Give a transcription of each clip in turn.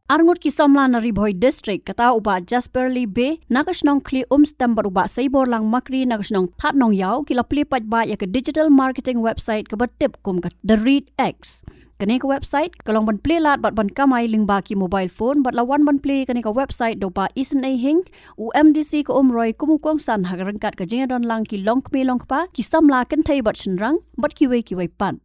Arngut kisamla na Riboy District kata uba Jasperly Bay nakasnong kli stembar uba saibor lang makri nakasnong tatnong yaw kila plipat ba ya ke digital marketing website ke batip kum ke The Read X. Kani ke website kalong ban play lat bat ban kamay lingba ki mobile phone bat lawan ban play kani ke website do pa isen ai hing UMDC ke umroy kumukong san hagarangkat ke jengadon lang ki long kmi long pa kisamla kan thai bat senrang bat kiwei pan.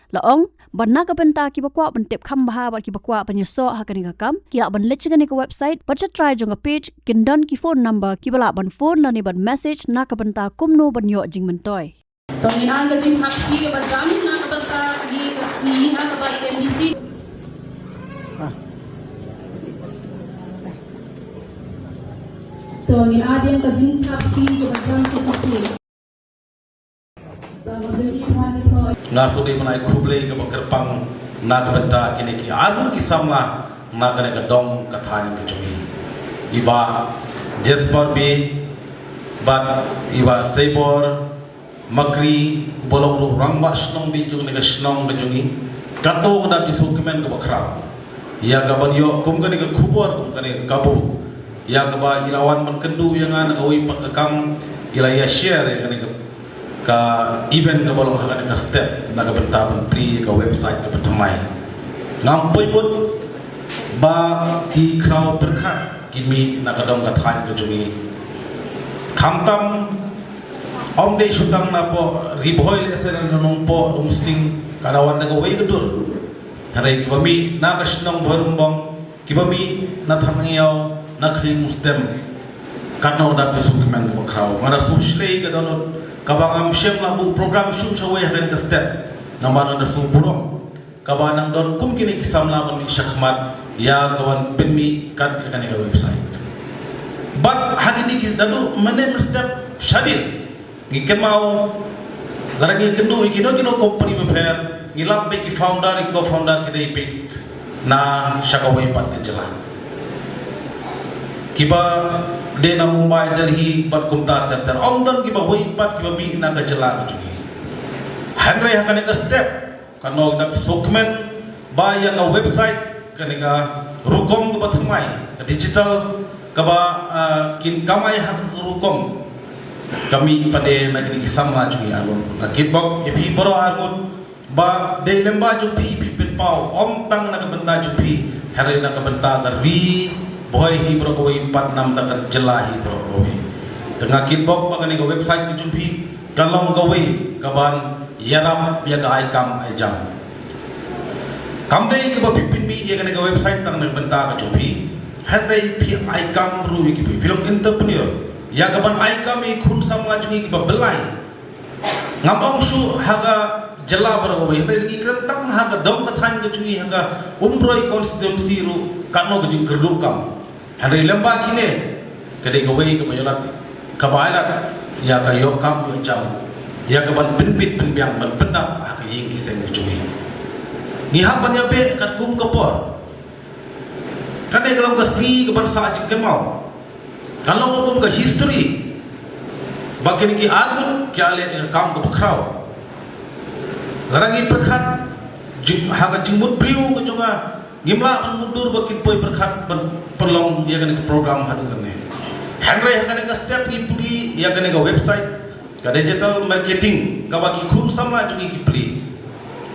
Laong ban naga benta ki bakwa ban tip kham baha bat ki bakwa ban yeso ha kani ka kam ki la ban lech kani ka website bat try jong a page kindan ki phone number ki bala ban phone la ni ban message naga benta kumno ban yo jing mentoy Tominan ka jing hakki ka ban jam naga benta ni kasi ha ka ba MDC Toni adem ka jing hakki ka ban jam ka hakki Ngasudi menai kublai ke bekerpang naga benta kini ki adu kisamla naga ne gedong kathani ke jumi iba Jasper B bat iba Saibor Makri bolong lu ramba snong bi jung ne snong be jungi kato ngada disukumen ke bakra ya gaban yo kum ke kubor kum ke kabu ya gaba ilawan man kendu yang an awi pakakam ila ya share ya ka event ka bolong haka ka step na ka bentaban pri ka website ka pertamai ngampoi pun ba ki crowd berkat kimi na ka dong ka than ka jumi khamtam om de sutang na po riboy le ser na nong po umsting kadawan na ka way gedul harai ki bami na ka snong borumbong ki bami na thangiyaw na khri mustem kanau da bisukmen ka crowd ngara sushlei ka donot kabang amsyem labu program syum syawai akan step namanya nasu burung kabanang don kum kini kisam laban syakmat ya kawan penmi kat akan ke website but hari ini kita dulu mana step syadil ngiken mau lagi kendu ikino company beper ngilap beki founder co-founder kita ipit na syakawai pat kejelah kiba Dena Mumbai Delhi bat kumta ter omdan ki ba woi pat ki ba mi na ka jela ka juni hanre ha kane ka step kano da sokmen ba ya ka website kane ka rukom ka bathmai ka digital ka ba kin kamai ha rukom kami pade na ki samla juni alon na kitbok epi boro armut ba de lemba ju pi pin pau om tang na ka benta ju pi hare na ka benta ka ri boy hi bro ko pat nam ta jelahi bro ko tengah kitbok bagani ko website ku jumpi kalong ko kaban yarap ya ka aikam ajam kamdei ke ba pipin mi ya ka website tang benta ka jumpi hadai pi aikam ru ki film entrepreneur ya kaban aikam i khun samwa jungi ki ba belai ngamong su haga jela bro ko hadai ki krentang haga dom ka than ka jungi haga umroi constituency ru kano ka jing kerdukam hari lemba kini kedai gawai ke penyolat kabailat ya ka yo kam yo jam ya ka ban pinpit pinbiang ban pendap ha ka ying kiseng cumi ni ha ban ya be kat kum kapor kadai kalau ka sri ke ban sa jing mau kalau kum ka history bagian ki arut kya le kam ka bakrau larangi perkhat ha ka jingmut priu ke jonga ngimla an mundur bakin poi berkat perlong ya kan program hadu karne hanre ya kan step ni puli ya kan website ka digital marketing ka bagi khum sama jungi ki puli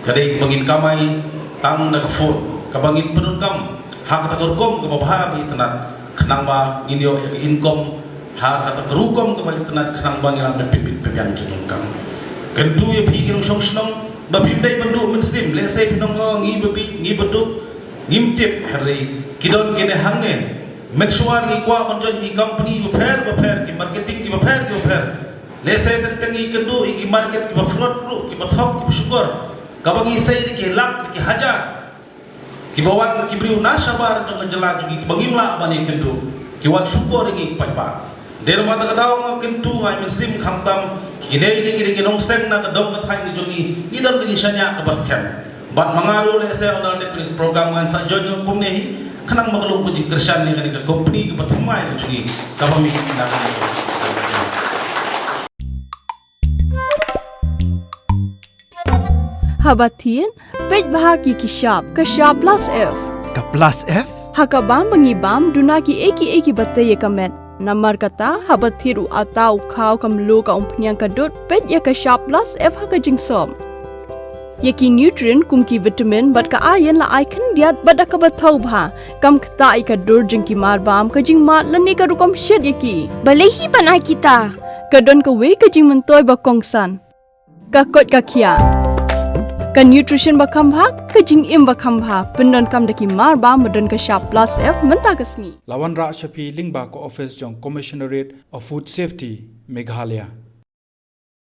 kadai bangin kamai tang na phone ka bangin penungkam ha ka rukom ka babha bi tenat khnang ba inyo income ha ka rukom ka ba tenat khnang ba ngilang pipit pipian junungkam kentu ya phi kin song snong ba phimdai bandu mensim le sai pinong ngi babi ngi beduk ngimtip hari kidon kene hange metsuar ki kwa manjon ki company beper ki marketing ki beper lese tengi kendu ki market ki float ru ki bathok ki syukur kabangi sai ki lak ki hajar ki bawan ki briu nasabar jong jela jugi ki bangimla bani kendu ki wan syukur ki patpa der mata kadaw kendu ngai mensim khamtam ki nei ni ki nong seng na kadong ka thai ni jongi idam ki nisanya ka baskem bat mangaru le se onal de program ngan sa join pum ne khanang magalong ko jing kersan ni kan company ke pathmai jugi kabami na Habatin pej bahagi ki shop ka shop plus F ka plus F Hakabam bangibam dunaki eki bataya kamet. Namar kata habat thiru atau kau kamlu ka umpnyang kadut pet ya ka sharp plus F haka jingsom. Yaki nutrient kumki vitamin bat ka ayan la icon diat bat ka bathau bha kam kta ka dur jingki marbam ka jing mat lani ka rukom shed yaki. Balehi banai kita. Kadon ka we ka jing mentoy ba kongsan. Ka kot ka kia. Ka nutrition ba khambha ka jing im ba khambha pendon kam daki marbam badon ka sharp plus F menta kasni. Lawan Ra Shafi Lingba ko office jong Commissionerate of Food Safety Meghalaya.